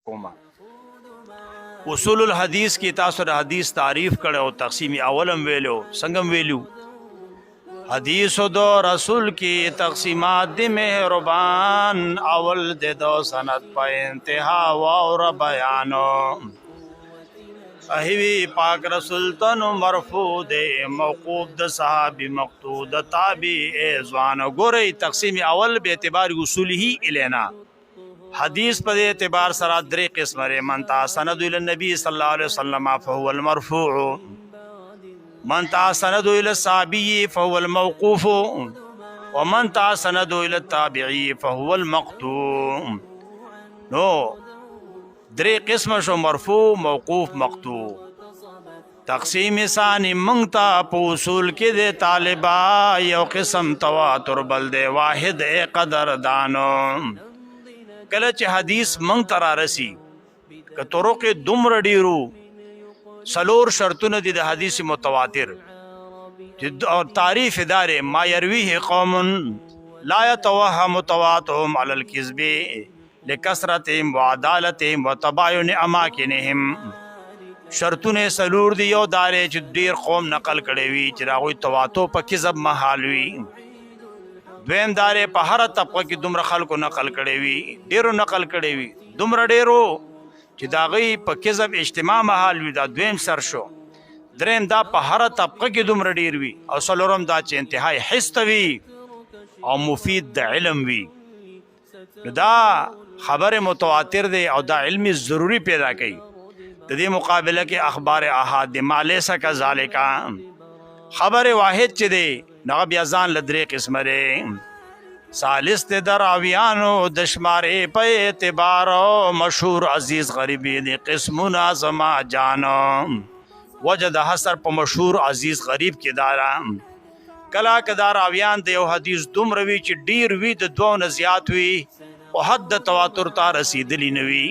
کوما اصول الحدیث کی تاسو د حدیث تعریف کړو تقسیم اولم ویلو څنګه ویلو حدیث دو رسول کی تقسیمات دی مہربان اول دے دو سند پا انتہا اور بیانو احوی پاک رسول تنو مرفوع دے موقوف د صحابی مقتود تابی ایزوانو گوری تقسیم اول بے اعتبار اصولی ہی الینا حدیث پر اعتبار سرا درې قسم لري من تا سند الى النبي صلی الله علیه وسلم فهو المرفوع من تا سند الى الصحابي فهو الموقوف ومن تا سند الى التابعي فهو المقطوع نو درې قسم شو مرفوع موقوف مقطوع تقسیم ثانی منگتا په اصول کې د طالبا یو قسم تواتر بل د واحد قدر دانو کله چې حدیث منگ ترا رسی که طرق دمر ډیرو سلور شرطونه دي د حدیث متواتر اور تعریف دار ما یرویه قوم لا يتوهم تواتهم على الكذب لکثرتهم وعدالتهم وتباين اماکنهم شرطونه سلور دی یو دار چې ډیر قوم نقل کړي وي چې راغوي تواتو په کذب محال وي دویم دارے په هر طبقه کې دومره خلکو نقل کړي وي ډیرو نقل کړي وي دومره ډیرو چې دا غي په کذب اجتماع محال وي دا دویم سر شو دریم دا په هر طبقه کې دومره ډیر وي او څلورم دا چې انتهای حس وي او مفید د علم وي دا خبر متواتر دی او دا علمی ضروری پیدا کوي د دې مقابله کې اخبار احاد ما لیس کذالک خبر واحد چې دی نغه بیا ځان لدرې قسم لري ثالث ته دراویانو د شمارې په اعتبار مشهور عزیز غریبی دي قسمونه زما جانو وجد حسر په مشهور عزیز غریب کې دارا کلا کدار اویان د یو حدیث دومره وی چې ډیر وی د دوه نه زیات وی او حد تواتر ته رسیدلی نوی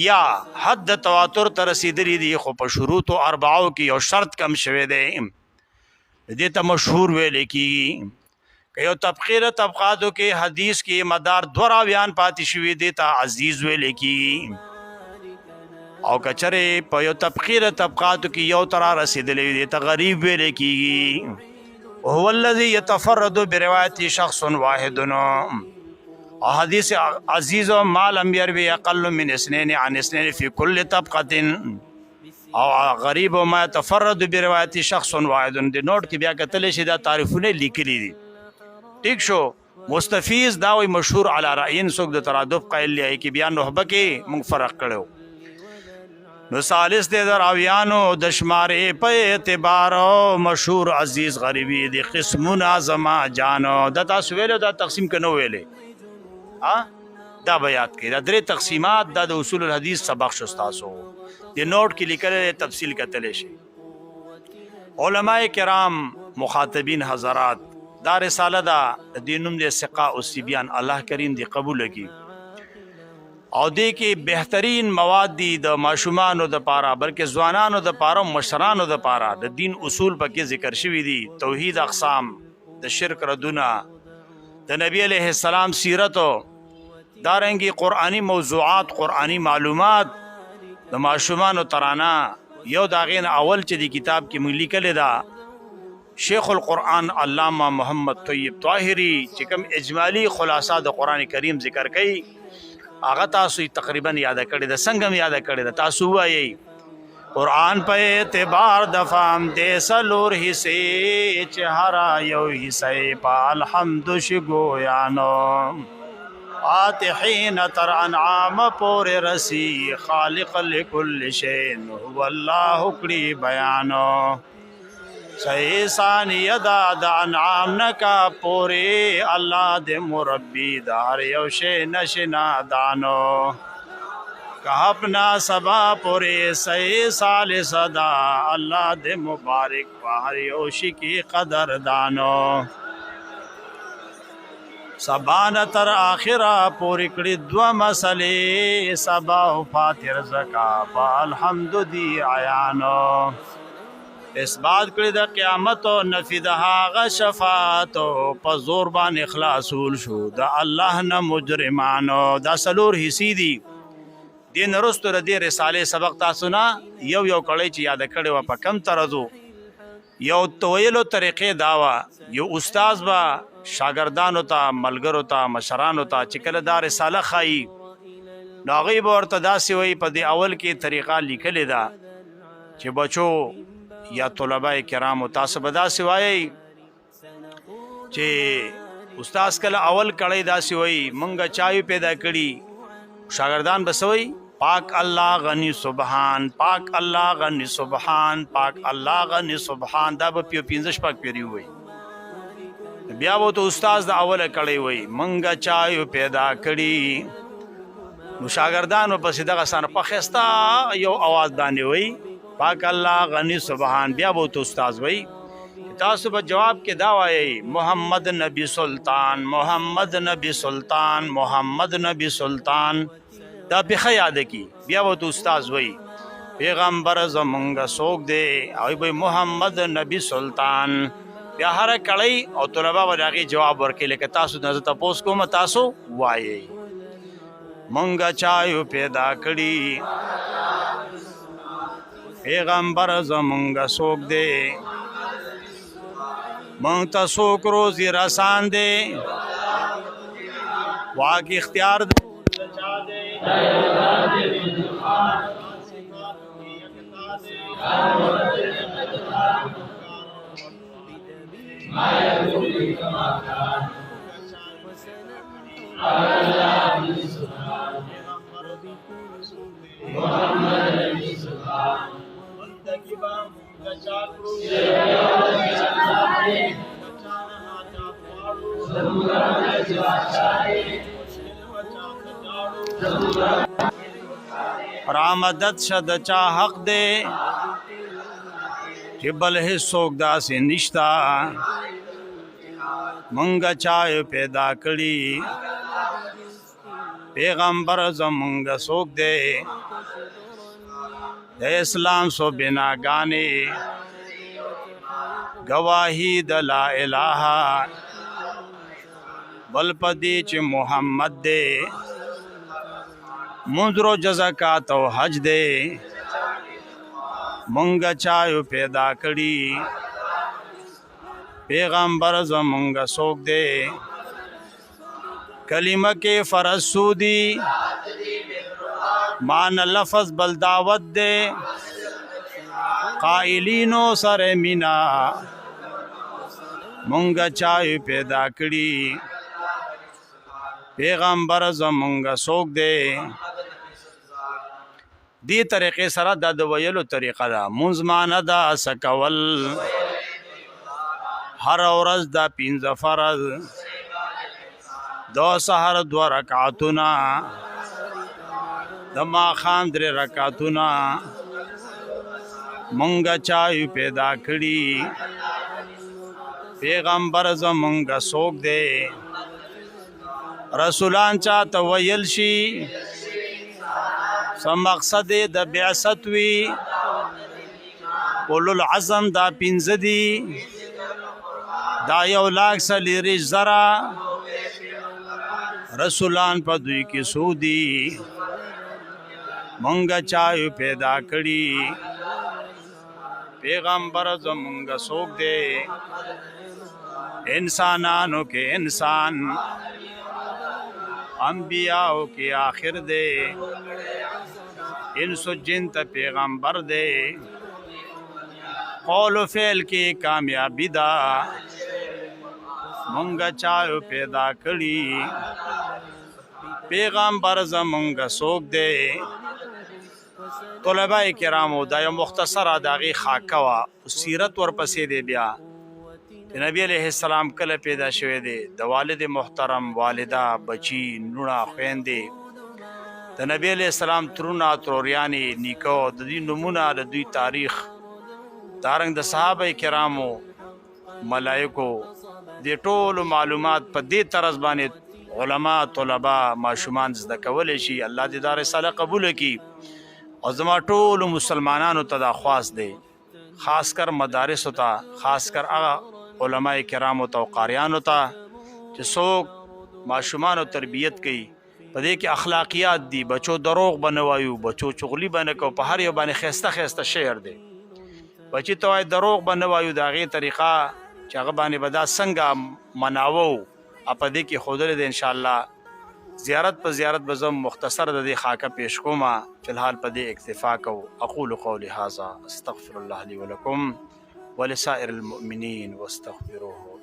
یا حد تواتر ته رسیدلی دی خو په شروط او اربعو کې یو شرط کم شوه دی دې ته مشهور ویل کیږي که یو طبقه طبقاتو کې حدیث کې مدار دو راویان پاتې شوي دې ته عزیز ویل کیږي او کچره په یو طبقه طبقاتو کې یو تر رسیدلې دې ته غریب ویل کیږي هو الذي يتفرد برواية شخص واحد او حدیث عزیز ما لم يروي اقل من اثنين عن اثنين في كل طبقه او غریب ما تفرد بروایت شخص واحد د نوٹ کې بیا کتل شي دا تعریفونه لیکلي دي ٹھیک شو مستفیض دا وی مشهور علی رأین سوک د ترادف قائل لای کې بیا نوحبه کې موږ فرق کړو نو ثالث د راویانو د شمارې په اعتبار مشهور عزیز غریبی دي قسمونه زما جانو د تاسو ویلو دا تقسیم کنو ویلې دا بیات کې دا درې تقسیمات د اصول الحدیث سبق شستاسو یہ نوٹ کی لکھل تفصیل کا تلشی علماء کرام مخاطبین حضرات دا رسالہ دا دینم دے سقاء السبیان اللہ کریم دی قبول کی او دے کی بہترین مواد دی دا معشومانو دا پارا بلکہ زوانانو دا پارا مشرانو دا پارا دا دین اصول پاکی ذکر شوی دی توحید اقسام دا شرک ردنا دا نبی علیہ السلام سیرتو دارنگی قرآنی موضوعات قرآنی معلومات د معشومان ترانا یو داغین اول چې دی کتاب کې مونږ لیکل دا شیخ القرآن علامہ محمد طیب طاهری چې کوم اجمالی خلاصہ د قرآن کریم ذکر کړي هغه تاسو تقریبا یاد کړی د څنګه یاد کړی د تاسو وایي قرآن په اعتبار د فهم د سلور حصے چې هر یو حصے په الحمد شګو یانو آتحین تر انعام پور رسی خالق لکل شین هو اللہ کڑی بیانو صحیح ثانی دا انعام نکا پورے اللہ دے مربی دار یوشے نشنا دانو کہ اپنا سبا پورے صحیح سال صدا اللہ دے مبارک پہر یوشی کی قدر دانو سبان تر آخرہ پوری کڑی دو مسئلے سبا و فاتر زکا پا الحمد دی عیانو اس بات کړی د قیامت او نفی د هغه شفاعت په زور باندې خلاصول شو د الله نه مجرمانو دا سلور حصے دي دې نه وروسته د دې رسالې سبق تاسو نه یو کړی چې یاده کړې وه په کم طرزو. یو تویلو طریقې دا وه یو استاز به شاګردانو ته ملګرو ته مشرانو ته چې کله دا رساله ښایي نو هغوی به ورته داسې وایي په دې اول کې طریقه لیکلې ده چې بچو یا طلبه کرامو تاسو به داسې وایئ چې استاز کله اول کړی داسې وایي مونږ چایو پیدا کړي شاګردان به څه وایي پاک الله غنی سبحان پاک الله غنی سبحان پاک الله غنی سبحان دا به پنځه شپږ پیری وایي. بیا به ته استاز د اوله کړی وایي مونږ چایو پیدا کړي نو شاګردانو پسې دغه سره په ښایسته یو اواز باندې وایي پاک الله غنی سبحان. بیا به ته استاز وایي تاسو به جواب کې دا وایي محمد نبی سلطان محمد نبی سلطان محمد نبی سلطان دا پیخه یاد کی. بیا به ته استاز وایي پیغمبر زمونږ څوک دی او به محمد نبی سلطان. بیا هر کړی او طلبه به د هغې جواب ورکوي لکه تاسو نه زه تپوس کوم تاسو وایئ مونږ چایو پیدا کړي پیغمبر زمونږ څوک دی مونږ ته څوک روزي رسان دی واک اختیار دی رامدد شد چا حق دے چې بل هیڅوک داسې نشتا مونږ چایو پیدا کړي پیغمبر زمونږ څوک دی د اسلام سو بناګانې گواهی د لا الہ بل پدې چې محمد دی منذرو جزاکات او حج دے مونږ چایو پیدا کړي پیغمبر زمونږ څوک دی کلمه کې فرض سودی مان لفظ بل دعوت دے قائلینو سر مینا مونږ چایو پیدا کړي پیغمبر زمونږ څوک دی. دی طریقې سره دا د ویلو طریقه ده مونځ مانه ده سکول هر ورځ دا پنځه فرض دو سحر 2 رکعتونه د ماښام 3 رکعتونه مونږ چایو پیدا کړي پیغمبر زمونږ څوک دی. رسولان چاته ویل شي سم مقصد د بعثت وی اولو العزم دا 15 دي دا 1,40,000 زره رسولان په دوی کې سودی مونږ چایو پیدا کړي پیغمبر زمونږ څوک دی. انسانانو کې انسان انبیاء کے آخر دے انس و جن تا پیغمبر دے قول و فعل کی کامیابی دا مونږ چایو پیدا کړي پیغمبر زمونږ څوک دی. طلبه کرامو دا یو مختصر داغي خاکه وا سیرت ورپسې دی. بیا نبی علیہ السلام کله پیدا شوی دی د والد محترم والده بچی نونا خويندې د نبی علیہ السلام ترونه تروریانی نیکو د دې نمونه د دوی تاریخ دارنګ د صحابه کرامو ملائکو د ټولو معلومات په دې طرز باندې علما طلبه ماشومان زده کولای شي. الله دې دا رساله قبول کړي او زما ټولو مسلمانانو ته دا خواست دی خاص کر مدارس ته خاص کر هغه علماء کرامو ته او قاریانو ته چې څوک ماشومانو تربیت کوي پدې کې اخلاقیات دي. بچو دروغ بنوایو، بچو چغلی بنکو، په هر یو باندې خسته خسته شعر دی. بچی ته وای دروغ بنوایو، دا غي طریقه چې هغه باندې بدا څنګه مناوو په دې کې خودل دي. ان شاء الله زیارت په زیارت بزم مختصر د دې خاکه پیش کوما. فی الحال په دې اکتفا کو. اقول قولی هذا استغفر الله لي ولكم ولسائر المؤمنين واستغفروه